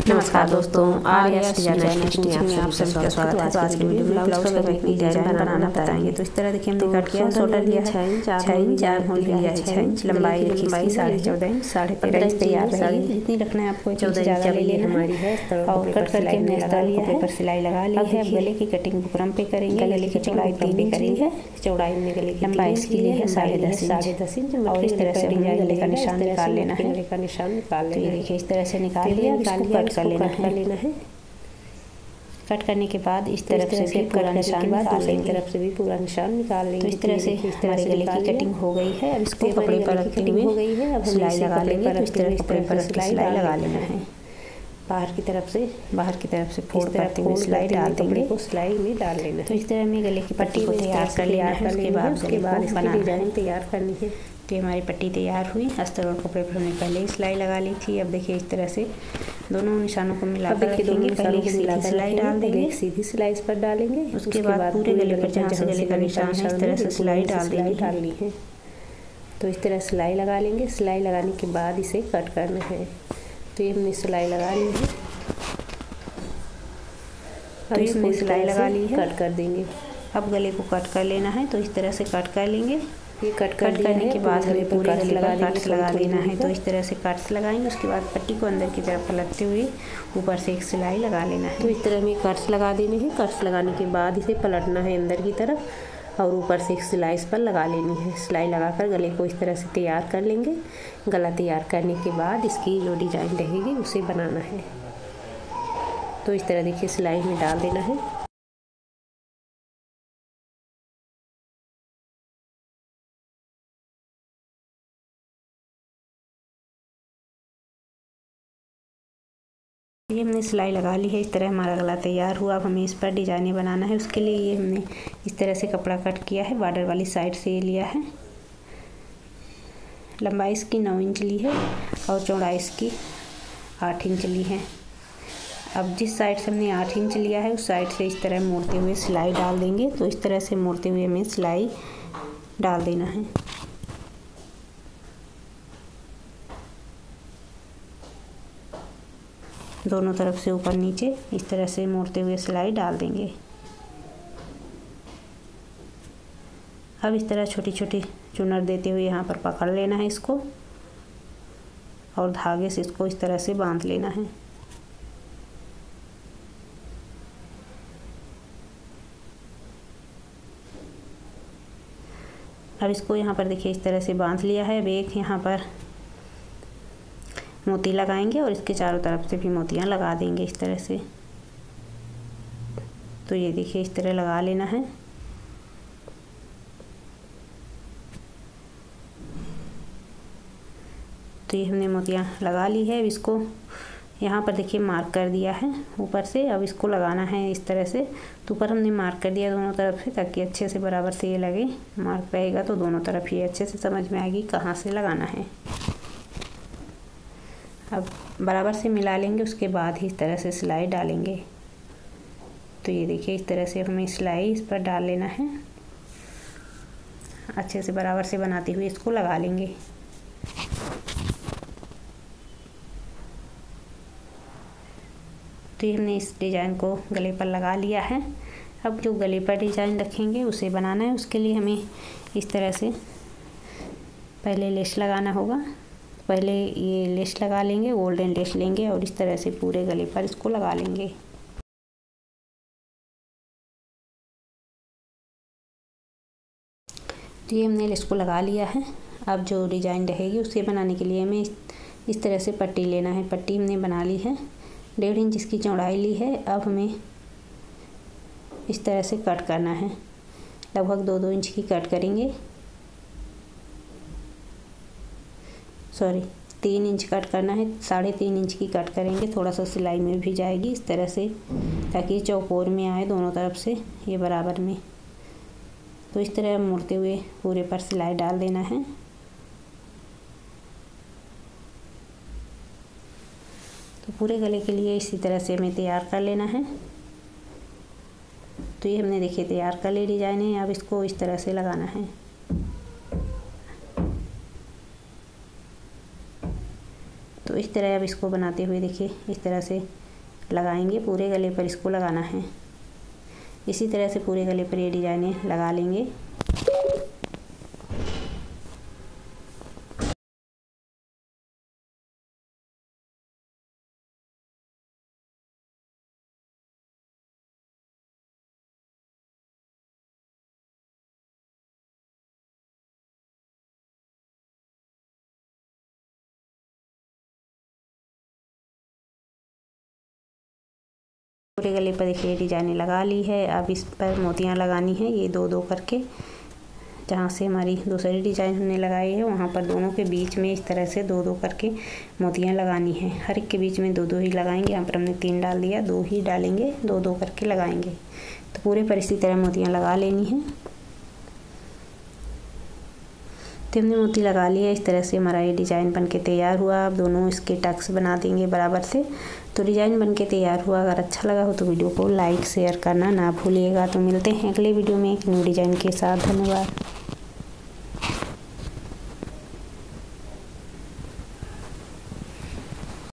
नमस्कार दोस्तों, आर्यस designer stitching में आप सभी का स्वागत है। तो आज की वीडियो में ब्लाउज का डिजाइन बनाना बताएंगे। तो इस तरह देखिए हमने कट किया, शोल्डर लिया है 6 इंच, आर्म होल लिया है 6 इंच, लंबाई 14.5 इंच, 13.5 इंच तैयार रहेगी। जितनी रखना है आपको 14 इंच ज़्यादा ले लेना हमारी है और कट करके हमने लगा लिया है, पर सिलाई लगा ली है। अब गले की कटिंग बुकरम पे करेंगे। गले की चौड़ाई 3 इंच ली है, चौड़ाई में गले की लंबाई इसकी ली है 10.5 इंच और इस तरह से हमने गले का निशान निकाल लेना है। गले का निशान निकाल लेना है। तो देखिए इस तरह से निकाल लिया, कट कर लेना है। कट करने के बाद इस तरफ से भी पूरा निशान निकाल लेंगे, तरफ से भी पूरा निशान निकाल लेंगे। तो इस तरह से हमारे गले की कटिंग हो गई है। अब इसको कपड़े पर रखते हुए हो गई है। अब सिलाई लगा लेंगे। तो इस तरह कपड़े पर सिलाई लगा लेना है। बाहर की तरफ से फोल्ड करते हुए सिलाई डाल देंगे, सिलाई में डाल लेना। तो इस तरह में गले की पट्टी को तैयार कर लेना है। उसके बाद इसकी डिजाइन तैयार करनी है। तो हमारी पट्टी तैयार हुई। अस्तर और कपड़े पर हमने पहले ही सिलाई लगा ली थी। अब देखिए इस तरह से दोनों निशानों को मिलाकर रखेंगे। पहले एक सीधी सिलाई डाल देंगे, सीधी सिलाई इस पर डालेंगे। उसके बाद पूरे गले पर जहाँ से गले का निशान है इस तरह से सिलाई डालनी है। तो इस तरह सिलाई लगा लेंगे। सिलाई लगाने के बाद इसे कट करना है। तो ये हमने सिलाई लगा ली है। अब इसमें सिलाई लगा ली है, कट कर देंगे। अब गले को कट कर लेना है। तो इस तरह से कट कर लेंगे। ये कट करने के बाद हमें पूरे गले पर कट्स लगा देना है। तो इस तरह से कट्स लगाएंगे। उसके बाद पट्टी को अंदर की तरफ पलटते हुए ऊपर से एक सिलाई लगा लेना है। तो इस तरह में कट्स लगा देने हैं। कट्स लगाने के बाद इसे पलटना है अंदर की तरफ और ऊपर से एक सिलाई इस पर लगा लेनी है। सिलाई लगाकर गले को इस तरह से तैयार कर लेंगे। गला तैयार करने के बाद इसकी जो डिजाइन रहेगी उसे बनाना है। तो इस तरह देखिए सिलाई में डाल देना है। ये हमने सिलाई लगा ली है। इस तरह हमारा गला तैयार हुआ। अब हमें इस पर डिजाइनें बनाना है। उसके लिए ये हमने इस तरह से कपड़ा कट किया है। बॉर्डर वाली साइड से ये लिया है। लंबाई इसकी 9 इंच ली है और चौड़ाई इसकी 8 इंच ली है। अब जिस साइड से हमने 8 इंच लिया है उस साइड से इस तरह मोड़ते हुए सिलाई डाल देंगे। तो इस तरह से मोड़ते हुए हमें सिलाई डाल देना है। दोनों तरफ से ऊपर नीचे इस तरह से मोड़ते हुए सिलाई डाल देंगे। अब इस तरह छोटी छोटी चुनर देते हुए यहाँ पर पकड़ लेना है इसको और धागे से इसको इस तरह से बांध लेना है। अब इसको यहाँ पर देखिए इस तरह से बांध लिया है। अब एक यहाँ पर मोती लगाएंगे और इसके चारों तरफ से भी मोतियाँ लगा देंगे इस तरह से। तो ये देखिए इस तरह लगा लेना है। तो ये हमने मोतियाँ लगा ली है। अब इसको यहाँ पर देखिए मार्क कर दिया है ऊपर से। अब इसको लगाना है इस तरह से। तो ऊपर हमने मार्क कर दिया दोनों तरफ से ताकि अच्छे से बराबर से ये लगे। मार्क रहेगा तो दोनों तरफ ये अच्छे से समझ में आएगी कहाँ से लगाना है। अब बराबर से मिला लेंगे। उसके बाद ही इस तरह से सिलाई डालेंगे। तो ये देखिए इस तरह से हमें सिलाई इस पर डाल लेना है। अच्छे से बराबर से बनाते हुए इसको लगा लेंगे। तो ये हमने इस डिज़ाइन को गले पर लगा लिया है। अब जो गले पर डिज़ाइन रखेंगे उसे बनाना है। उसके लिए हमें इस तरह से पहले लेस लगाना होगा। पहले ये लेस लगा लेंगे, गोल्डन लेस लेंगे और इस तरह से पूरे गले पर इसको लगा लेंगे। तो ये हमने लेस को लगा लिया है। अब जो डिज़ाइन रहेगी उसे बनाने के लिए हमें इस तरह से पट्टी लेना है। पट्टी हमने बना ली है। 1.5 इंच इसकी चौड़ाई ली है। अब हमें इस तरह से कट करना है। लगभग 2-2 इंच की कट करेंगे। 3 इंच कट करना है। 3.5 इंच की कट करेंगे। थोड़ा सा सिलाई में भी जाएगी इस तरह से ताकि चौकोर में आए दोनों तरफ से ये बराबर में। तो इस तरह मुड़ते हुए पूरे पर सिलाई डाल देना है। तो पूरे गले के लिए इसी तरह से हमें तैयार कर लेना है। तो ये हमने देखिए तैयार कर ली डिजाइन है। अब इसको इस तरह से लगाना है। तो इस तरह अब इसको बनाते हुए देखिए, इस तरह से लगाएंगे। पूरे गले पर इसको लगाना है। इसी तरह से पूरे गले पर ये डिजाइनें लगा लेंगे। पूरे गले पर देखिए डिजाइनें लगा ली है। अब इस पर मोतियां लगानी है, ये दो दो करके। जहाँ से हमारी दूसरी डिजाइन हमने लगाई है वहाँ पर दोनों के बीच में इस तरह से दो दो करके मोतियां लगानी है। हर एक के बीच में दो दो ही लगाएंगे। यहाँ पर हमने 3 डाल दिया, 2 ही डालेंगे, दो दो करके लगाएंगे। तो पूरे पर इसी तरह मोतियां लगा लेनी है। तो हमने मोती लगा लिया। इस तरह से हमारा ये डिज़ाइन बनके तैयार हुआ। अब दोनों इसके टक्स बना देंगे बराबर से। तो डिज़ाइन बनके तैयार हुआ। अगर अच्छा लगा हो तो वीडियो को लाइक शेयर करना ना भूलिएगा। तो मिलते हैं अगले वीडियो में एक न्यू डिज़ाइन के साथ। धन्यवाद।